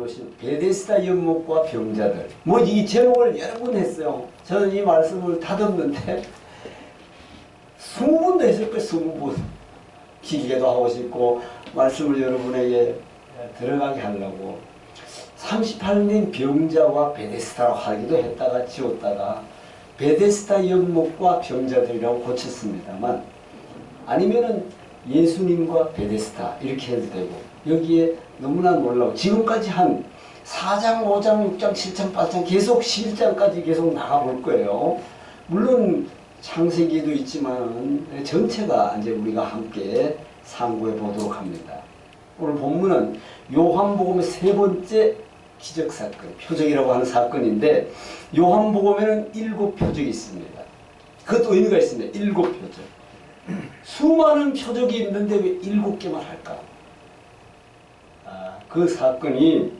이루신 베데스다 연못과 병자들. 뭐 이 제목을 여러 번 했어요. 저는 이 말씀을 다듬는데 20번도 했을 거예요. 20번. 길게도 하고 싶고 말씀을 여러분에게 들어가게 하려고 38년 병자와 베데스다로 하기도 했다가 지웠다가 베데스다 연못과 병자들이라고 고쳤습니다만, 아니면은 예수님과 베데스다 이렇게 해도 되고, 여기에 너무나 놀라워 지금까지 한 4장, 5장, 6장, 7장, 8장 계속 11장까지 계속 나가볼 거예요. 물론 창세기도 있지만 전체가 이제 우리가 함께 상고해 보도록 합니다. 오늘 본문은 요한복음의 세 번째 기적사건, 표적이라고 하는 사건인데, 요한복음에는 7표적이 있습니다. 그것도 의미가 있습니다. 7표적. 수많은 표적이 있는데 왜 7개만 할까? 그 사건이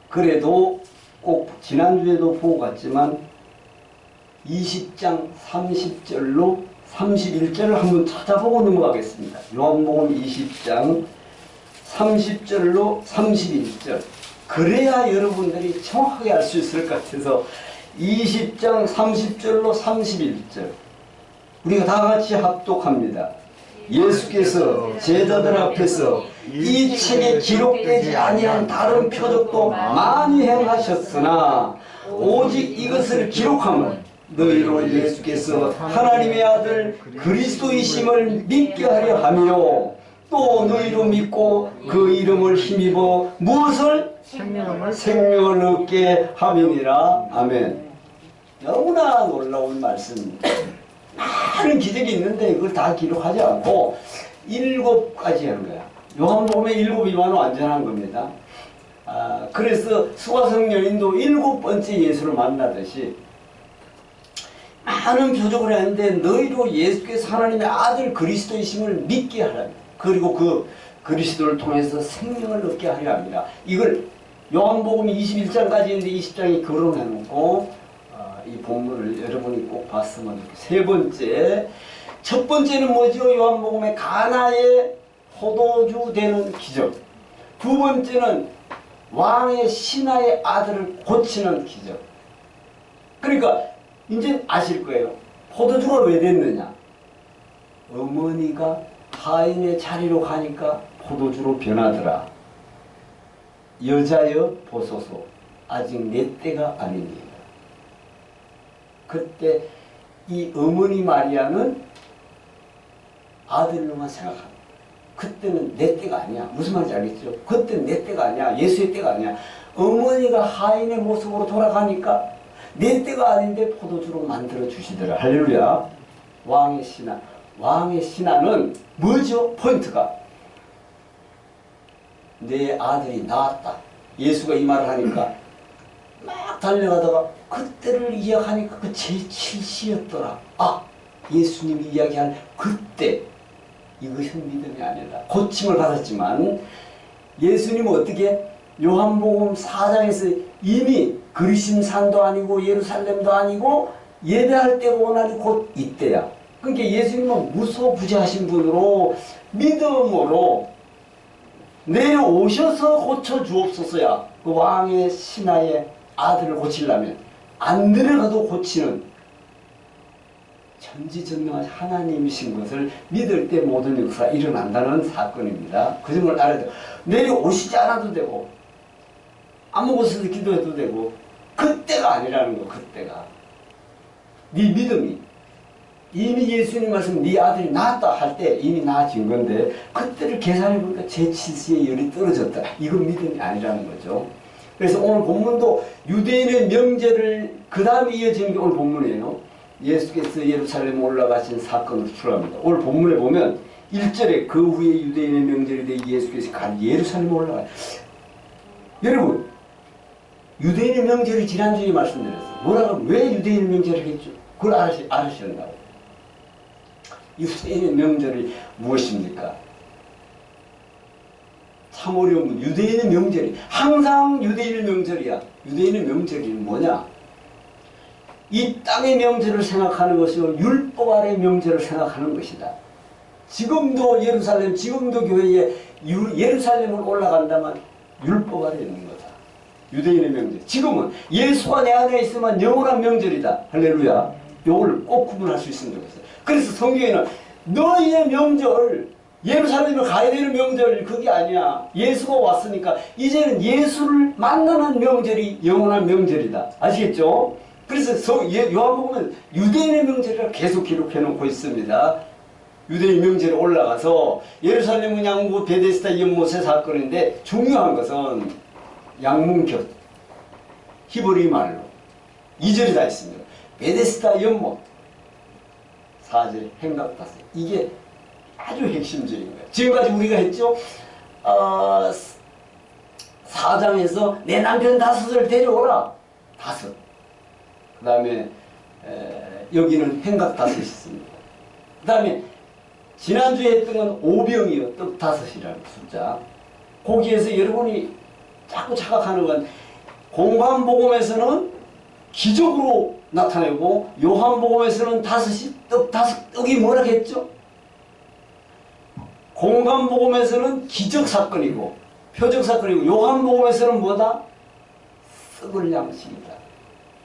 그래도 꼭 지난주에도 보고 갔지만 20장 30절로 31절을 한번 찾아보고 넘어가겠습니다. 요한복음 20장 30절로 31절. 그래야 여러분들이 정확하게 알 수 있을 것 같아서 20장 30절로 31절 우리가 다 같이 합독합니다. 예수께서 제자들 앞에서 이 책에 기록되지 아니한 다른 표적도 많이 행하셨으나 오직 이것을 기록하면 너희로 예수께서 하나님의 아들 그리스도이심을 믿게 하려 하며, 또 너희로 믿고 그 이름을 힘입어 무엇을? 생명을 얻게 함이니라. 아멘. 너무나 놀라운 말씀입니다. 많은 기적이 있는데 그걸 다 기록하지 않고 7가지 하는 거야. 요한복음에 7이면 완전한 겁니다. 그래서 수가성 여인도 7번째 예수를 만나듯이 많은 표적을 했는데 너희로 예수께서 하나님의 아들 그리스도이심을 믿게 하라. 그리고 그 그리스도를 통해서 생명을 얻게 하려 합니다. 이걸 요한복음 21장까지 있는데 20장이 거론해놓고 이 본문을 여러분이 꼭 봤으면 좋겠어요. 세 번째, 첫 번째는 뭐죠? 요한복음의 가나의 포도주 되는 기적. 두 번째는 왕의 신하의 아들을 고치는 기적. 그러니까 이제 아실 거예요. 포도주가 왜 됐느냐? 어머니가 하인의 자리로 가니까 포도주로 변하더라. 여자여 보소서, 아직 내 때가 아니니라. 그때 이 어머니 마리아는 아들로만 생각합니다. 그때는 내 때가 아니야. 무슨 말인지 알겠죠? 그때는 내 때가 아니야. 예수의 때가 아니야. 어머니가 하인의 모습으로 돌아가니까 내 때가 아닌데 포도주로 만들어 주시더라. 할렐루야. 왕의 신하. 왕의 신하는 뭐죠? 포인트가 내 아들이 나왔다. 예수가 이 말을 하니까 막 달려가다가 그때를 이야기하니까 그 제7시였더라. 예수님이 이야기한 그때. 이것은 믿음이 아니라 고침을 받았지만, 예수님은 어떻게 요한복음 4장에서 이미 그리심산도 아니고 예루살렘도 아니고 예배할 때가 오나니 곧 이때야. 그러니까 예수님은 무소부재하신 분으로 믿음으로 내려오셔서 고쳐주옵소서야. 그 왕의 신하의 아들을 고치려면 안 내려가도 고치는 전지전능하신 하나님이신 것을 믿을 때 모든 역사가 일어난다는 사건입니다. 그 점을 알아야 돼요. 내려오시지 않아도 되고 안 먹었어도 기도해도 되고 그때가 아니라는 거. 그때가 네 믿음이 이미 예수님 말씀 네 아들이 낳았다 할 때 이미 낳아진 건데, 그때를 계산해보니까 제7시에 열이 떨어졌다. 이건 믿음이 아니라는 거죠. 그래서 오늘 본문도 유대인의 명제를 그 다음에 이어지는 게 오늘 본문이에요. 예수께서 예루살렘에 올라가신 사건으로 출합니다. 오늘 본문에 보면 1절에 그 후에 유대인의 명절이 되어 예수께서 예루살렘에 올라가요. 여러분, 유대인의 명절이 지난주에 말씀드렸어요. 뭐라고? 왜 유대인의 명절을 했죠? 그걸 알으셨나요? 유대인의 명절이 무엇입니까? 참 어려운 유대인의 명절이 항상 유대인의 명절이야. 유대인의 명절이 뭐냐? 이 땅의 명절을 생각하는 것이고 율법 아래의 명절을 생각하는 것이다. 지금도 예루살렘, 지금도 교회에 예루살렘을 올라간다면 율법 아래 있는 거다. 유대인의 명절. 지금은 예수가 내 안에 있으면 영원한 명절이다. 할렐루야. 요걸 꼭 구분할 수 있으면 좋겠어요. 그래서 성경에는 너희의 명절, 예루살렘에 가야 되는 명절 그게 아니야. 예수가 왔으니까 이제는 예수를 만나는 명절이 영원한 명절이다. 아시겠죠? 그래서 요한복음은 유대인의 명절이라 계속 기록해 놓고 있습니다. 유대인 명절에 올라가서 예루살렘 양문 베데스다 연못의 사건인데 중요한 것은 양문곁 히브리 말로 2절이 다 있습니다. 베데스다 연못 4절에 행각다스. 이게 아주 핵심적인 거예요. 지금까지 우리가 했죠. 4장에서 내 남편 5을 데려오라. 5. 그 다음에 여기는 행각다섯이 있습니다. 그 다음에 지난주에 했던 건 오병이요. 떡 5이라는 숫자. 거기에서 여러분이 자꾸 착각하는 건 공관복음에서는 기적으로 나타내고 요한복음에서는 5이 떡이 뭐라 했죠? 공관복음에서는 기적사건이고 표적사건이고 요한복음에서는 뭐다? 썩을 양식이다.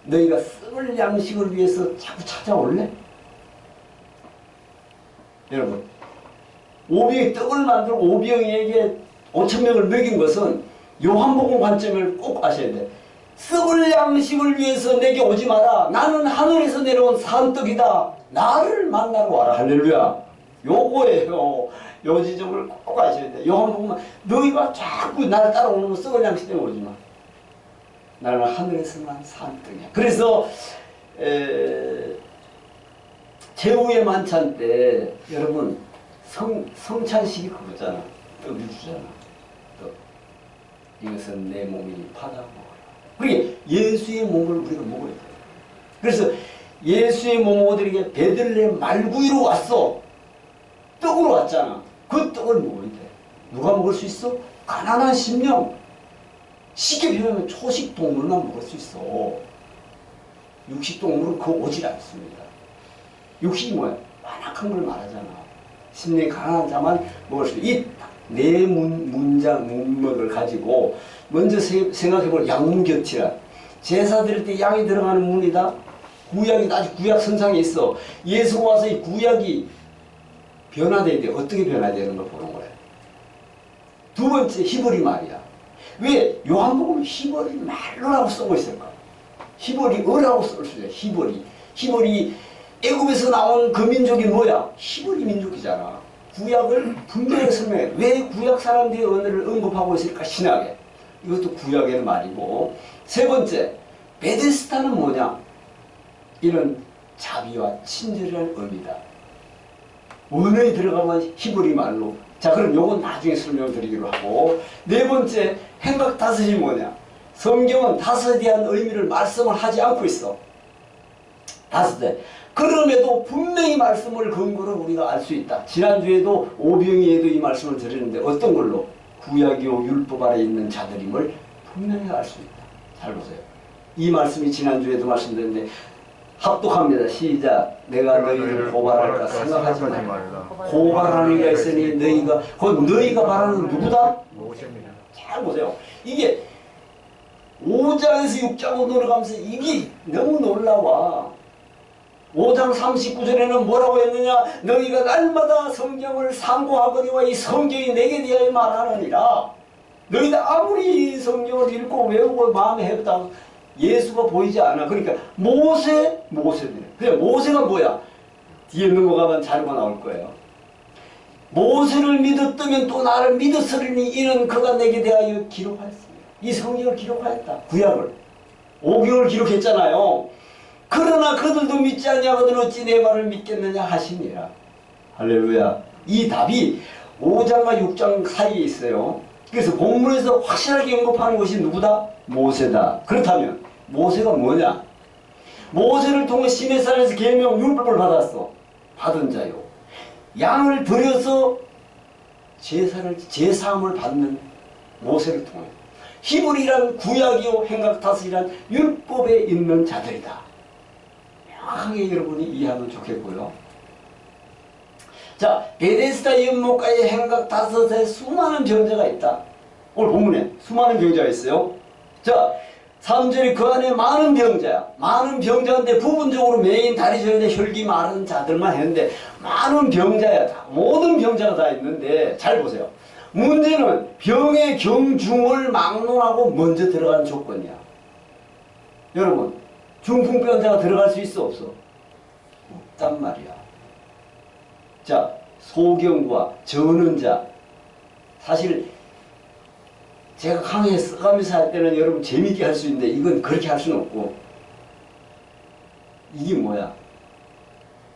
너희가 썩을 양식을 위해서 자꾸 찾아올래? 여러분, 오병이 떡을 만들고 오병이에게 5,000명을 먹인 것은 요한복음 관점을 꼭 아셔야 돼. 썩을 양식을 위해서 내게 오지 마라. 나는 하늘에서 내려온 산떡이다. 나를 만나러 와라. 할렐루야. 요거예요. 요 지점을 꼭 아셔야 돼. 요한복음은 너희가 자꾸 나를 따라오는 거 썩을 양식 때문에 오지 마. 나는 하늘에서 난 산떡이야. 그래서 제후의 만찬 때 여러분 성찬식이 그거잖아. 떡을 주잖아. 떡. 이것은 내 몸이니 받아 먹어라. 그게 예수의 몸을 우리가 먹어야 돼. 그래서 예수의 몸 오들에게 베들레헴 말구이로 왔어. 떡으로 왔잖아. 그 떡을 먹어야 돼. 누가 먹을 수 있어? 가난한 심령. 쉽게 표현하면 초식 동물만 먹을 수 있어. 육식 동물은 그거 오질 않습니다. 육식이 뭐야? 완악한 걸 말하잖아. 심령이 가난한 자만 먹을 수 있다. 이 네 문맥을 가지고 먼저 생각해볼 양문곁이라. 제사 드릴 때 양이 들어가는 문이다. 구약이 아직 구약 선상에 있어. 예수가 와서 이 구약이 변화돼야 돼. 어떻게 변화되는 걸 보는 거야. 두 번째 히브리 말이야. 왜 요한복음은 히브리 말로라고 쓰고 있을까? 히브리어라고 쓸 수 있어요. 히브리 애굽에서 나온 그 민족이 뭐야? 히브리 민족이잖아. 구약을 분명히 설명해. 왜 구약 사람들의 언어를 언급하고 있을까? 신약에. 이것도 구약의 말이고. 세 번째, 베데스다는 뭐냐? 이런 자비와 친절이라는 의미다. 언어에 들어가면 히브리 말로. 자, 그럼 요건 나중에 설명드리기로 하고. 네 번째, 행각 5이 뭐냐? 성경은 5에 대한 의미를 말씀을 하지 않고 있어. 5대. 그럼에도 분명히 말씀을 근거로 우리가 알 수 있다. 지난주에도 오병이에도 이 말씀을 드렸는데 어떤 걸로? 구약이요 율법 아래 있는 자들임을 분명히 알 수 있다. 잘 보세요. 이 말씀이 지난주에도 말씀드렸는데 합독합니다. 시작. 내가 너희를 고발할까 생각하지 말라. 고발하는 이가 있으니 너희가 바라는 누구다? 모세입니다. 잘 보세요. 이게 5장에서 6장으로 들어가면서 이게 너무 놀라워. 5장 39절에는 뭐라고 했느냐? 너희가 날마다 성경을 상고하거니와 이 성경이 내게 대하여 말하느니라. 너희들 아무리 성경을 읽고 외우고 마음에 해보다 예수가 보이지 않아. 그러니까 모세들. 그냥 모세가 뭐야? 뒤에 넘어가면 자료가 나올 거예요. 모세를 믿었다면 또 나를 믿었으리니 이는 그가 내게 대하여 기록하였습니다. 이 성경을 기록하였다. 구약을. 5경을 기록했잖아요. 그러나 그들도 믿지 아니하거든 어찌 내 말을 믿겠느냐 하시니라. 할렐루야. 이 답이 5장과 6장 사이에 있어요. 그래서 본문에서 확실하게 언급하는 것이 누구다? 모세다. 그렇다면 모세가 뭐냐? 모세를 통해 시내산에서 계명 율법을 받았어. 받은 자요. 양을 들여서 제사함을 받는 모세를 통해. 히브리란 구약이요 행각 5이란 율법에 있는 자들이다. 명확하게 여러분이 이해하면 좋겠고요. 자, 베데스다 연못가에 행각 5에 수많은 병자가 있다. 오늘 본문에 수많은 병자가 있어요. 자, 3절에 그 안에 많은 병자야. 많은 병자인데 부분적으로 메인 다리 저리에 혈기 마른 자들만 했는데 많은 병자야. 다. 모든 병자가 다 있는데 잘 보세요. 문제는 병의 경중을 막론하고 먼저 들어가는 조건이야. 여러분, 중풍병자가 들어갈 수 있어 없어? 없단 말이야. 자, 소경과 저는 자. 사실 제가 강의에 써가면서 할 때는 여러분 재밌게 할 수 있는데 이건 그렇게 할 수는 없고. 이게 뭐야?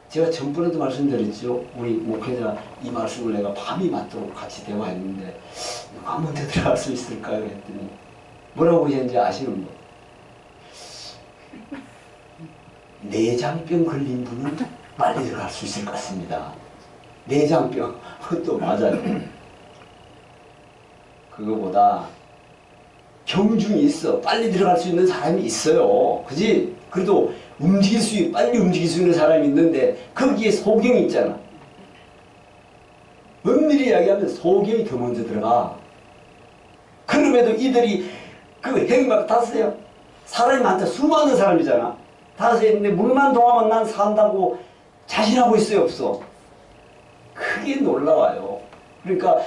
제가 전번에도 말씀드렸죠. 우리 목회자 이 말씀을 내가 밤이 맞도록 같이 대화했는데 누가 먼저 들어갈 수 있을까요? 했더니 뭐라고 하셨는지 아시는 분? 내장병 걸린 분은 빨리 들어갈 수 있을 것 같습니다. 내장병. 그것도 맞아요. 그거보다 경중이 있어. 빨리 들어갈 수 있는 사람이 있어요. 그지? 그래도 빨리 움직일 수 있는 사람이 있는데 거기에 소경이 있잖아. 엄밀히 이야기하면 소경이 더 먼저 들어가. 그럼에도 이들이 그 행각 탔어요. 사람이 많다. 수많은 사람이잖아. 다섯 있는데 물만 동하면 난 산다고 자신하고 있어요, 없어? 크게 놀라워요. 그러니까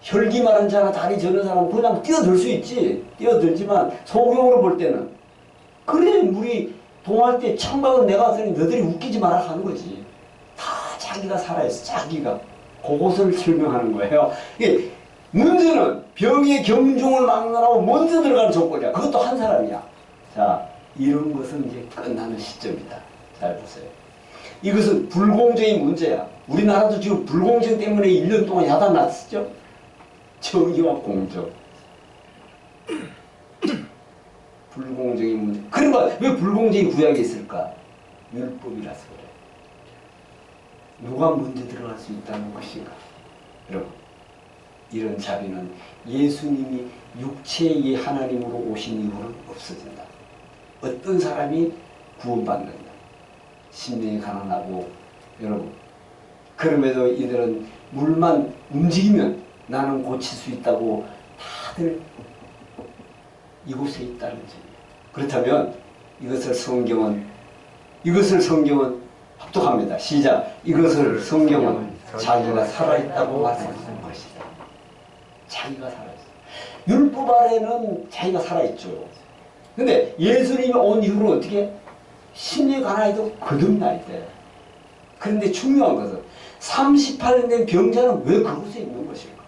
혈기 마른 자나 다리 저는 사람은 그냥 뛰어들 수 있지. 뛰어들지만 소경으로 볼 때는 그래 물이 동할 때 창밖은 내가 왔으니 너희들이 웃기지 마라 하는 거지. 다 자기가 살아있어. 자기가. 그것을 설명하는 거예요. 이게 문제는 병의 경중을 막론하고 먼저 들어가는 조건이야. 그것도 한 사람이야. 자, 이런 것은 이제 끝나는 시점이다. 잘 보세요. 이것은 불공정의 문제야. 우리나라도 지금 불공정 때문에 1년 동안 야단 났었죠? 정의와 공정. 불공정의 문제. 그러니까 왜 불공정이 구약에 있을까? 율법이라서 그래. 누가 먼저 들어갈 수 있다는 것인가? 여러분, 이런 자비는 예수님이 육체의 하나님으로 오신 이후로는 없어진다. 어떤 사람이 구원받는다. 심령이 가난하고, 여러분, 그럼에도 이들은 물만 움직이면 나는 고칠 수 있다고 다들 이곳에 있다는 점이에요. 그렇다면 이것을 성경은 합독합니다. 시작. 이것을 성경은 자기가 살아있다고 말씀하는 것이다. 자기가 살아있어. 율법 아래는 자기가 살아있죠. 근데 예수님이 온 이후로 어떻게? 심령이 가난해도 거듭날 때. 그런데 중요한 것은 38년 된 병자는 왜 그곳에 있는 것일까?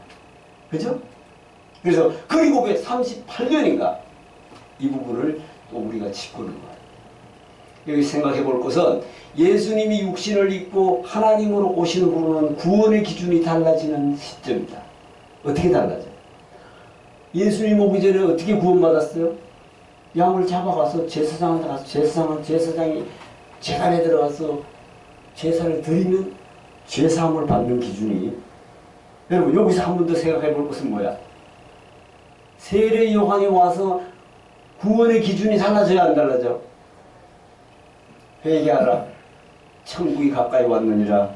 그죠? 그래서 그리고 왜 38년인가? 이 부분을 또 우리가 짚고는 거예요. 여기 생각해 볼 것은 예수님이 육신을 입고 하나님으로 오시는 후로는 구원의 기준이 달라지는 시점이다. 어떻게 달라져? 예수님 오기 전에 어떻게 구원받았어요? 양을 잡아가서 제사장한테 가서 제사장이 제단에 들어가서 제사를 드리면 죄사함을 받는 기준이, 여러분 여기서 한 번 더 생각해 볼 것은 뭐야? 세례 요한이 와서 구원의 기준이 달라져야 안 달라져? 회개하라. 천국이 가까이 왔느니라.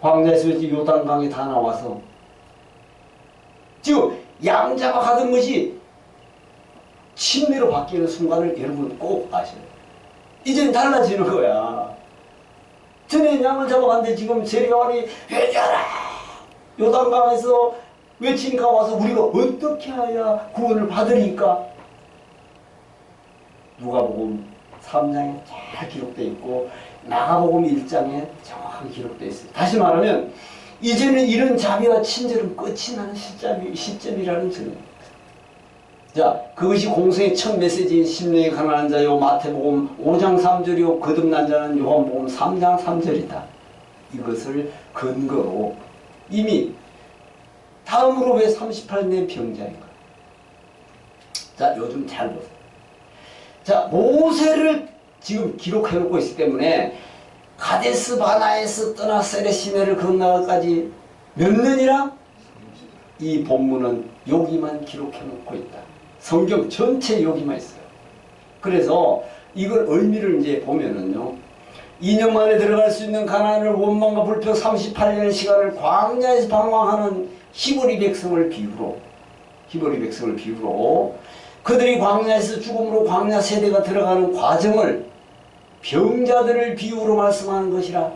광야에서 요단강에 다 나와서 지금 양 잡아가던 것이 침례로 바뀌는 순간을 여러분 꼭 아셔야 돼요. 이젠 달라지는 거야. 전에 양을 잡아갔는데 지금 세례 요한이 회개하라. 요단강에서 외치니까 와서 우리가 어떻게 해야 구원을 받으리까? 누가복음 3장에 잘 기록되어 있고 마가복음 1장에 정확하게 기록되어 있어요. 다시 말하면 이제는 이런 자비와 친절은 끝이 나는 시점이라는 점입니다. 자, 그것이 공생의 첫 메시지인 심령이 가난한 자요 마태복음 5장 3절이요 거듭난 자는 요한복음 3장 3절이다. 이것을 근거로 이미 다음으로 왜 38년 병자인가? 자, 요즘 잘 보세요. 자, 모세를 지금 기록해놓고 있기 때문에 가데스 바나에서 떠나 세레시네를 건너가까지 몇 년이라? 이 본문은 여기만 기록해놓고 있다. 성경 전체 여기만 있어요. 그래서 이걸 의미를 이제 보면은요. 2년 만에 들어갈 수 있는 가나안을 원망과 불평 38년의 시간을 광야에서 방황하는 히브리 백성을 비유로 그들이 광야에서 죽음으로 광야 세대가 들어가는 과정을 병자들을 비유로 말씀하는 것이라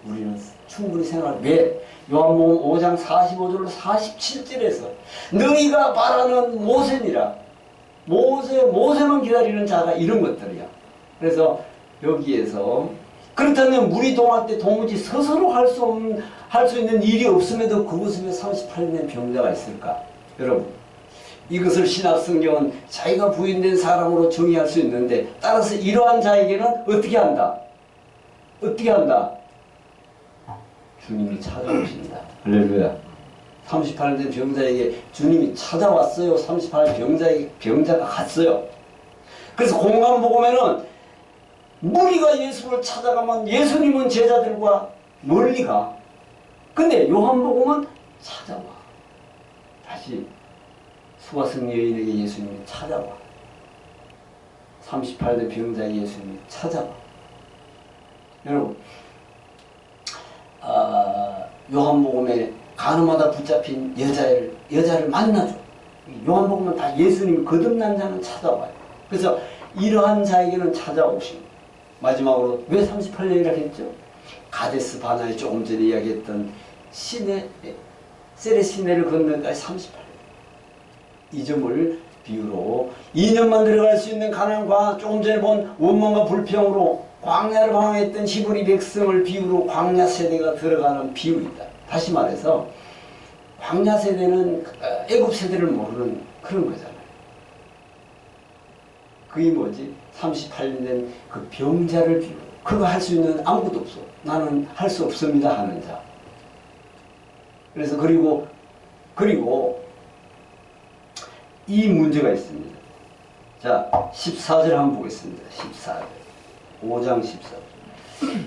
우리는 충분히 생각할. 왜? 요한복음 5장 45절로 47절에서 너희가 바라는 모세니라. 모세만 기다리는 자가 이런 것들이야. 그래서 여기에서 그렇다면 물이 동할 때 도무지 스스로 할 수 있는 일이 없음에도 그곳에 38년 병자가 있을까? 여러분, 이것을 신약성경은 자기가 부인된 사람으로 정의할 수 있는데, 따라서 이러한 자에게는 어떻게 한다? 주님이 찾아오신다. 할렐루야. 38년 된 병자에게 주님이 찾아왔어요. 38년 병자가 갔어요. 그래서 공간복음에는 무리가 예수를 찾아가면 예수님은 제자들과 멀리 가. 근데 요한복음은 찾아와. 다시 수가성 여인에게 예수님이 찾아와. 38대 병자의 예수님이 찾아와. 여러분, 요한복음에 간음하다 붙잡힌 여자를 만나죠. 요한복음은 다 예수님이 거듭난 자는 찾아와요. 그래서 이러한 자에게는 찾아오신. 마지막으로 왜 38년이라고 했죠? 가데스 바나에 조금 전에 이야기했던 세레 시내를 건너까지 38년. 이 점을 비유로 2년만 들어갈 수 있는 가난과 조금 전에 본 원망과 불평으로 광야를 방황했던 히브리 백성을 비유로 광야 세대가 들어가는 비유이다. 다시 말해서 광야 세대는 애굽 세대를 모르는 그런 거잖아요. 그게 뭐지? 38년 된 그 병자를 비유로. 그거 할 수 있는 아무것도 없어. 나는 할 수 없습니다 하는 자. 그래서 그리고 이 문제가 있습니다. 자, 14절 한번 보겠습니다. 14절. 5장 14절.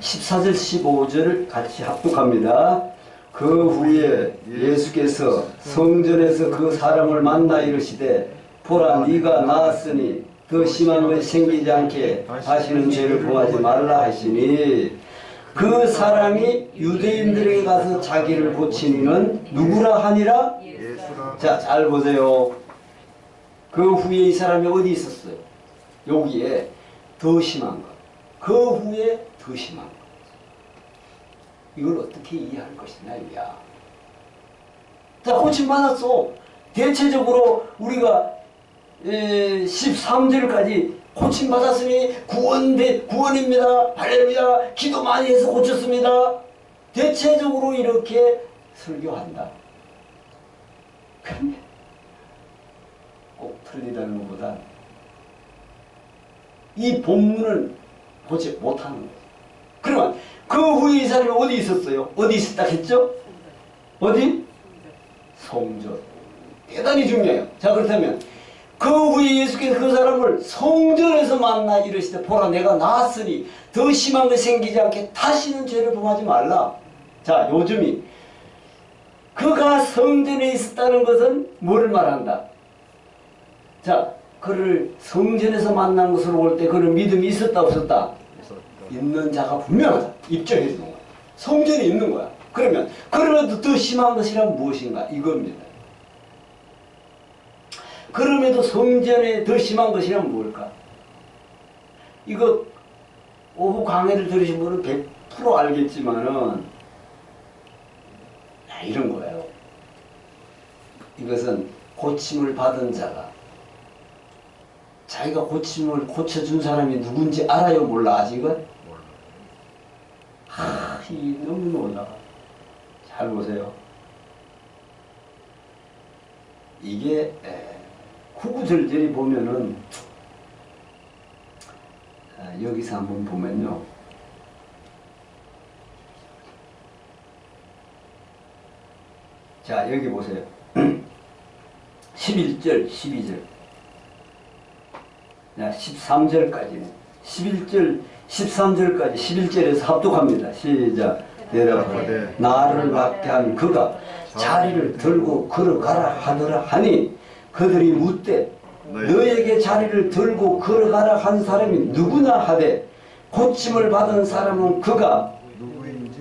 14절 15절을 같이 합독합니다. 그 후에 예수께서 성전에서 그 사람을 만나 이르시되 보라 네가 나았으니 더 심한 것이 생기지 않게 다시는 죄를 범하지 말라 하시니 그 사람이 유대인들에게 가서 자기를 고치니는 누구라 하니라? 자, 잘 보세요. 그 후에 이 사람이 어디 있었어요? 여기에 더 심한 것. 그 후에 더 심한 것. 이걸 어떻게 이해할 것이냐 이야. 자, 고침받았어. 대체적으로 우리가 13절까지 고침받았으니 구원입니다. 할렐루야. 기도 많이 해서 고쳤습니다. 대체적으로 이렇게 설교한다. 근데 꼭 틀리다는 것보다 이 본문을 보지 못하는 거예요. 그러면 그 후에 이 사람이 어디 있었어요? 어디 있었다 했죠? 어디? 성전. 대단히 중요해요. 자, 그렇다면 그 후에 예수께서 그 사람을 성전에서 만나 이르시되 보라 내가 나았으니 더 심한 것이 생기지 않게 다시는 죄를 범하지 말라. 자, 요즘이 그가 성전에 있었다는 것은 뭐를 말한다? 자, 그를 성전에서 만난 것으로 볼 때 그는 믿음이 있었다 없었다? 있는 자가 분명하다. 입증해 주는 거야. 성전에 있는 거야. 그럼에도 더 심한 것이란 무엇인가? 이겁니다. 그럼에도 성전에 더 심한 것이란 무엇일까? 이거 오후 강의를 들으신 분은 100% 알겠지만은 이런 거예요. 이것은 고침을 받은 자가 자기가 고침을 고쳐준 사람이 누군지 알아요? 몰라? 아직은? 이 너무 놀라. 잘 보세요. 이게 구구절절히 보면은 여기서 한번 보면요. 자, 여기 보세요. 11절, 12절. 자, 13절까지는 11절, 13절까지 11절에서 합독합니다. 시작. 대답하되 나를 받게 한 그가 자리를 들고 걸어가라 하더라 하니 그들이 묻되 너에게 자리를 들고 걸어가라 한 사람이 누구나 하되 고침을 받은 사람은 그가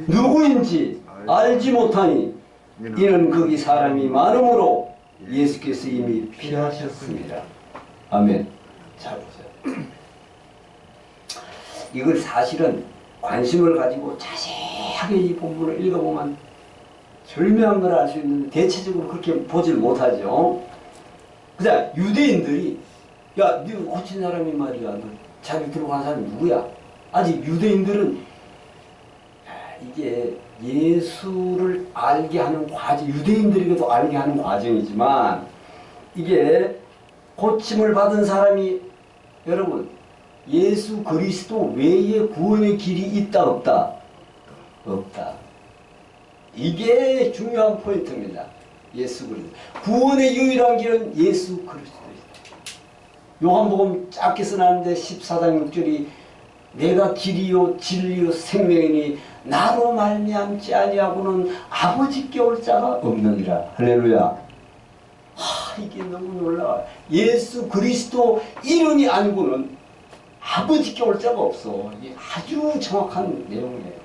누구인지 알지 못하니 이는 거기 사람이 많음으로 예수께서 이미 피하셨습니다. 아멘. 잘 보세요. 이걸 사실은 관심을 가지고 자세하게 이 본문을 읽어보면 절묘한 걸 알 수 있는데 대체적으로 그렇게 보질 못하죠. 그다음 유대인들이 야, 네 고친 사람이 말이야. 너 자기 들어간 사람이 누구야? 아직 유대인들은 이게 예수를 알게 하는 과정, 유대인들에게도 알게 하는 과정이지만 이게 고침을 받은 사람이 여러분 예수 그리스도 외에 구원의 길이 있다 없다? 없다. 이게 중요한 포인트입니다. 예수 그리스도. 구원의 유일한 길은 예수 그리스도이다. 요한복음 짧게 써놨는데 14장 6절이 내가 길이요 진리요 생명이니 나로 말미암지 아니하고는 아버지께 올 자가 없느니라. 할렐루야. 이게 너무 놀라워요. 예수 그리스도 이름이 아니고는 아버지께 올 자가 없어. 이게 아주 정확한 내용이에요.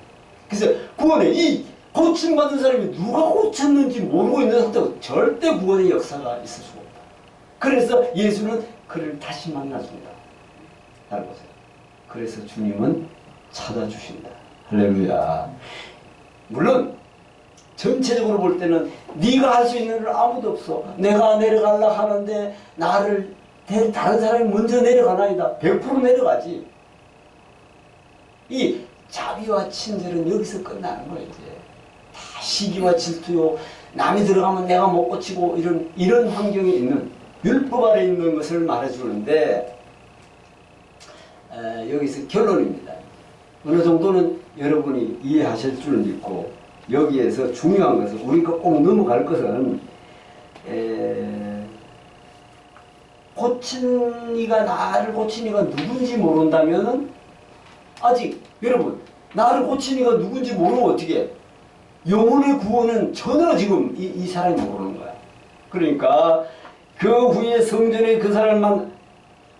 그래서 구원에 이 고침받은 사람이 누가 고쳤는지 모르고 있는 상태로 절대 구원의 역사가 있을 수가 없다. 그래서 예수는 그를 다시 만나줍니다. 잘 보세요. 그래서 주님은 찾아주신다. 할렐루야. 물론 전체적으로 볼 때는 네가 할 수 있는 일 아무도 없어. 내가 내려가려고 하는데 나를 다른 사람이 먼저 내려가나이다. 100% 내려가지. 이 자비와 친절은 여기서 끝나는 거예요. 이제 다 시기와 질투요. 남이 들어가면 내가 못 고치고 이런 환경에 있는 율법 아래 있는 것을 말해주는데 여기서 결론입니다. 어느 정도는 여러분이 이해하실 줄 믿고 여기에서 중요한 것은 우리가 꼭 넘어갈 것은 고친 이가 나를 고친 이가 누군지 모른다면 아직 여러분 나를 고친 이가 누군지 모르면 어떻게 해? 영혼의 구원은 전혀 지금 이 사람이 모르는 거야. 그러니까 그 후에 성전에 그 사람을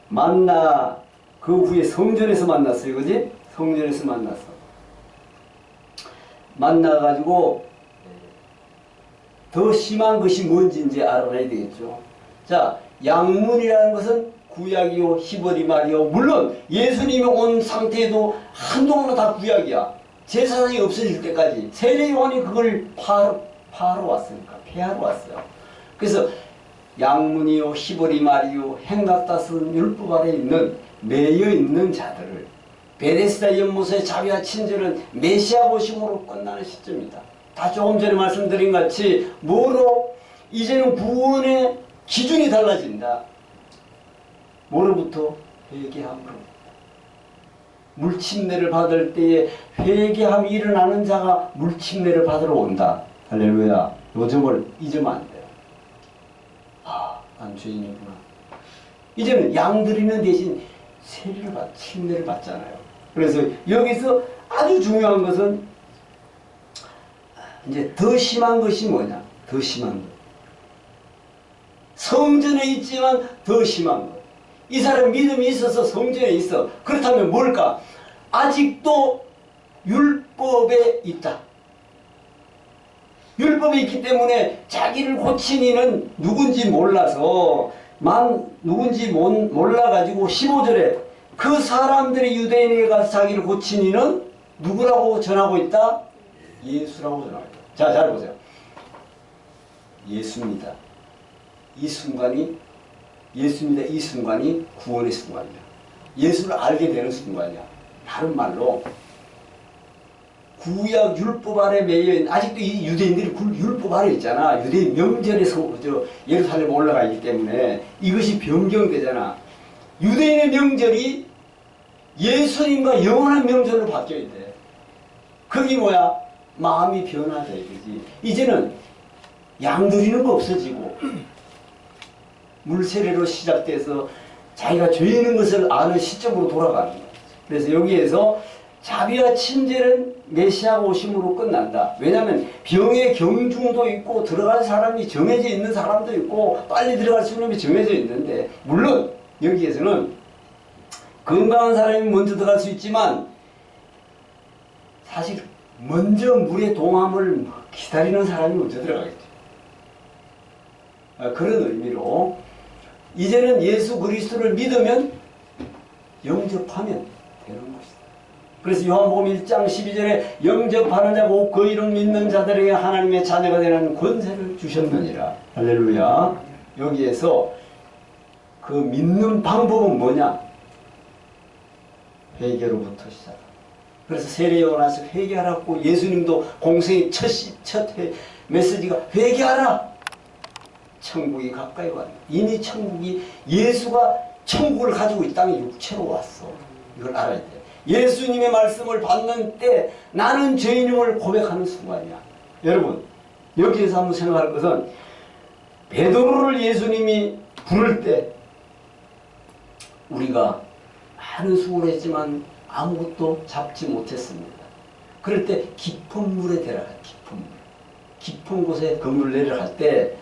만나 그 후에 성전에서 만났어요. 그지? 성전에서 만났어. 만나가지고 더 심한 것이 뭔지 이제 알아내야 되겠죠. 자, 양문이라는 것은 구약이요, 히브리 말이요. 물론 예수님이 온 상태에도 한동안은 다 구약이야. 제사장이 없어질 때까지 세례 요한이 그걸 파하러 왔으니까 폐하러 왔어요. 그래서 양문이요, 히브리 말이요, 행각다 쓴 율법 아래 있는 매여 있는 자들을 베데스다 연못의 자비와 친절은 메시아 오심으로 끝나는 시점이다. 다 조금 전에 말씀드린 같이 뭐로 이제는 구원의 기준이 달라진다. 뭐로부터? 회개함으로. 물침례를 받을 때에 회개함이 일어나는 자가 물침례를 받으러 온다. 할렐루야. 요점을 잊으면 안 돼요. 난 죄인이구나. 이제는 양 드리는 대신 세례를 침례를 받잖아요. 그래서 여기서 아주 중요한 것은 이제 더 심한 것이 뭐냐? 더 심한 것. 성전에 있지만 더 심한 것. 이 사람 믿음이 있어서 성전에 있어. 그렇다면 뭘까? 아직도 율법에 있다. 율법에 있기 때문에 자기를 고친 이는 누군지 몰라서 누군지 몰라가지고 15절에 그 사람들이 유대인에게 가서 자기를 고친 이는 누구라고 전하고 있다? 예수라고 전하고 있다. 자, 잘 보세요. 예수입니다. 예수입니다. 이 순간이 구원의 순간이야. 예수를 알게 되는 순간이야. 다른 말로 구약 율법 아래 매여있는 아직도 이 유대인들이 율법 아래 있잖아. 유대인 명절에서 예루살렘 올라가 있기 때문에 이것이 변경되잖아. 유대인의 명절이 예수님과 영원한 명절로 바뀌어야 돼. 그게 뭐야? 마음이 변하다 이거지. 이제는 양 드리는 거 없어지고 물세례로 시작돼서 자기가 죄 있는 것을 아는 시점으로 돌아가는 거야. 그래서 여기에서 자비와 친절은 메시아 오심으로 끝난다. 왜냐하면 병의 경중도 있고 들어갈 사람이 정해져 있는 사람도 있고 빨리 들어갈 수 있는 게 정해져 있는데 물론 여기에서는 건강한 사람이 먼저 들어갈 수 있지만 사실 먼저 물의 동함을 기다리는 사람이 먼저 들어가겠죠. 그런 의미로 이제는 예수 그리스도를 믿으면 영접하면 되는 것이다. 그래서 요한복음 1장 12절에 영접하는 자고 그 이름 믿는 자들에게 하나님의 자녀가 되는 권세를 주셨느니라. 할렐루야. 여기에서 그 믿는 방법은 뭐냐? 회개로부터 시작합니다. 그래서 세례요한 와서 회개하라고 예수님도 공생의 첫 메시지가 회개하라. 천국이 가까이 왔다. 이미 천국이 예수가 천국을 가지고 이 땅에 육체로 왔어. 이걸 알아야 돼. 예수님의 말씀을 받는 때 나는 죄인임을 고백하는 순간이야. 여러분 여기에서 한번 생각할 것은 베드로를 예수님이 부를 때 우리가 많은 수고를 했지만 아무것도 잡지 못했습니다. 그럴 때 깊은 물에 데려가. 깊은 곳에 그물을 내려갈 때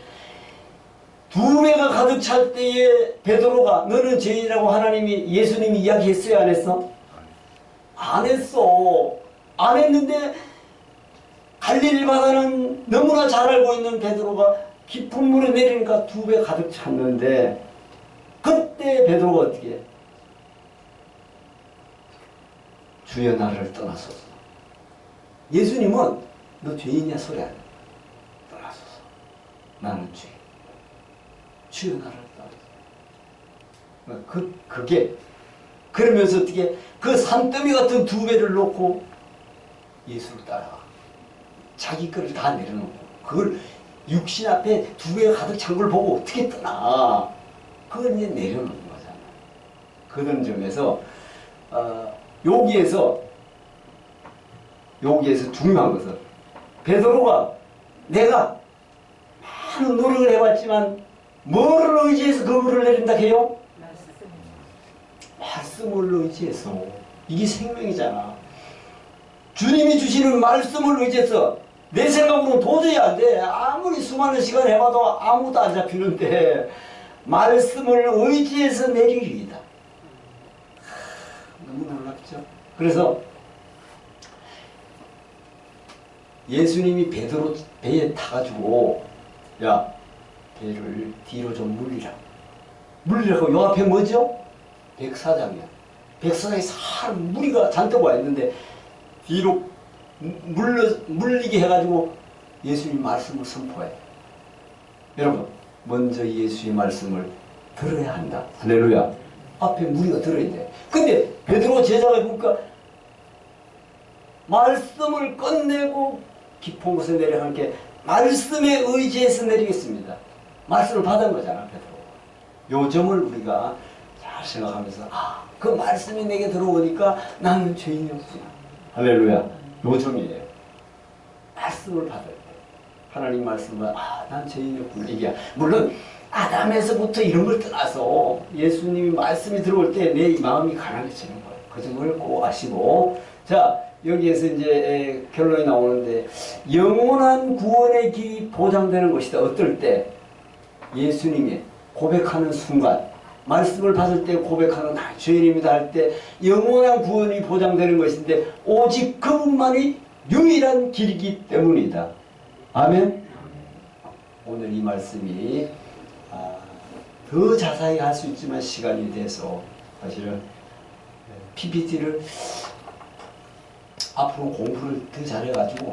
두 배가 가득 찰 때에 베드로가 너는 죄인이라고 하나님이 예수님이 이야기했어요? 안 했어? 안 했어. 안 했는데 갈릴리 바다는 너무나 잘 알고 있는 베드로가 깊은 물에 내리니까 두 배 가득 찼는데 그때 베드로가 어떻게 해? 주여 나를 떠나소서. 예수님은 너 죄인이야 소리 안 해. 떠나소서. 나는 죄인. 주여 나를 떠나소서. 그게 그러면서 어떻게 그 산더미 같은 두 배를 놓고 예수를 따라가. 자기 거를 다 내려놓고 그걸 육신 앞에 두 배가 가득 찬 걸 보고 어떻게 떠나. 그걸 이제 내려놓는 거잖아. 그런 점에서 여기에서 중요한 것은 베드로가 내가 많은 노력을 해봤지만 뭐를 의지해서 그물을 내린다 해요? 말씀을 의지해서. 이게 생명이잖아. 주님이 주시는 말씀을 의지해서. 내 생각으로는 도저히 안 돼. 아무리 수많은 시간 해봐도 아무도 안 잡히는데 말씀을 의지해서 내리리이다. 너무 놀랍죠? 그래서 예수님이 베드로 배에 타가지고 야 배를 뒤로 좀 물리라. 물리라고 요 앞에 뭐죠? 백사장이야. 백사장에 사람 무리가 잔뜩 와 있는데 뒤로 물리게 해가지고 예수님 말씀을 선포해. 여러분 먼저 예수의 말씀을 들어야 한다. 할렐루야. 앞에 무리가 들어야 돼. 근데 베드로 제자가 보니까 말씀을 끝내고 깊은 곳에 내려가는 게 말씀에 의지해서 내리겠습니다. 말씀을 받은 거잖아 베드로. 요 점을 우리가 잘 생각하면서 그 말씀이 내게 들어오니까 나는 죄인이었구나. 할렐루야. 요 점이에요. 말씀을 받을 때 하나님 말씀을 난 죄인이었구나. 이게 물론 아담에서부터 이런 걸 떠나서 예수님이 말씀이 들어올 때 내 마음이 가난해지는 거예요. 그 점을 꼭 아시고. 자 여기에서 이제 결론이 나오는데 영원한 구원의 길이 보장되는 것이다. 어떨 때? 예수님이 고백하는 순간 말씀을 받을 때 고백하는 죄인입니다 할 때 영원한 구원이 보장되는 것인데 오직 그분만이 유일한 길이기 때문이다. 아멘. 오늘 이 말씀이 더 자세히 할 수 있지만 시간이 돼서 사실은 PPT를 앞으로 공부를 더 잘해가지고